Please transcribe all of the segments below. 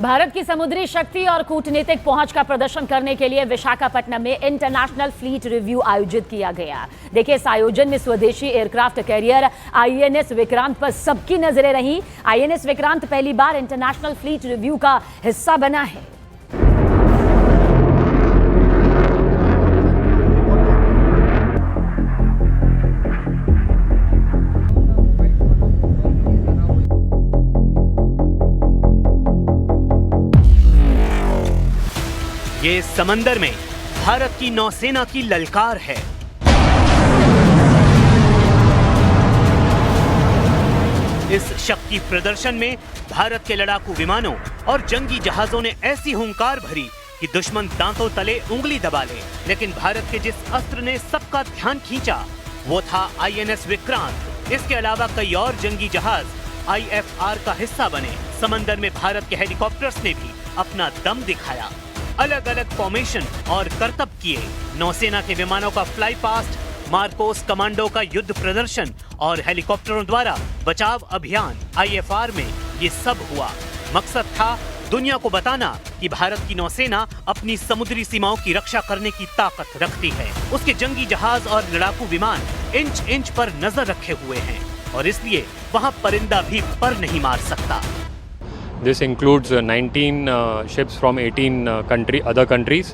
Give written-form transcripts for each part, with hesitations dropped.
भारत की समुद्री शक्ति और कूटनीतिक पहुंच का प्रदर्शन करने के लिए विशाखापट्टनम में इंटरनेशनल फ्लीट रिव्यू आयोजित किया गया। देखिए, इस आयोजन में स्वदेशी एयरक्राफ्ट कैरियर आईएनएस विक्रांत पर सबकी नजरें रहीं। आईएनएस विक्रांत पहली बार इंटरनेशनल फ्लीट रिव्यू का हिस्सा बना है। ये समंदर में भारत की नौसेना की ललकार है। इस शक्ति प्रदर्शन में भारत के लड़ाकू विमानों और जंगी जहाजों ने ऐसी हुंकार भरी कि दुश्मन दांतों तले उंगली दबा ले। लेकिन भारत के जिस अस्त्र ने सबका ध्यान खींचा वो था आईएनएस विक्रांत। इसके अलावा कई और जंगी जहाज आईएफआर का हिस्सा बने। समंदर में भारत के हेलीकॉप्टर्स ने भी अपना दम दिखाया, अलग अलग फॉर्मेशन और करतब किए। नौसेना के विमानों का फ्लाई पास्ट, मार्कोस कमांडो का युद्ध प्रदर्शन और हेलीकॉप्टरों द्वारा बचाव अभियान आईएफआर में ये सब हुआ। मकसद था दुनिया को बताना कि भारत की नौसेना अपनी समुद्री सीमाओं की रक्षा करने की ताकत रखती है। उसके जंगी जहाज और लड़ाकू विमान इंच इंच पर नजर रखे हुए हैं और इसलिए वहाँ परिंदा भी पर नहीं मार सकता। This includes 19 ships from 18 other countries,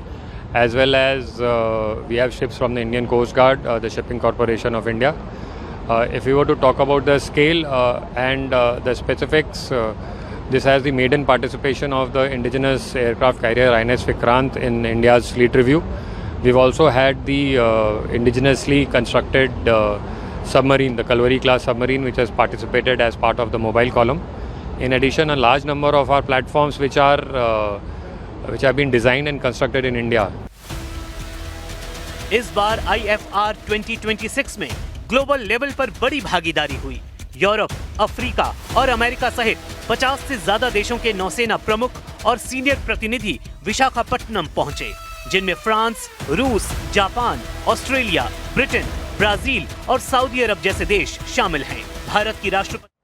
as well as we have ships from the Indian Coast Guard, the Shipping Corporation of India. If we were to talk about the scale and the specifics, this has the maiden participation of the indigenous aircraft carrier INS Vikrant in India's fleet review. We've also had the indigenously constructed submarine, the Kalvari class submarine, which has participated as part of the mobile column. In addition, a large number of our platforms which have been designed and constructed in India. इस बार IFR 2026 में global level पर बड़ी भागीदारी हुई। Europe, Africa और America सहित 50 से ज्यादा देशों के नौसेना प्रमुख और सीनियर प्रतिनिधि विशाखापट्टनम पहुंचे, जिनमें फ्रांस, रूस, जापान, ऑस्ट्रेलिया, ब्रिटेन, ब्राजील और सऊदी अरब जैसे देश शामिल हैं। भारत की राष्ट्रपति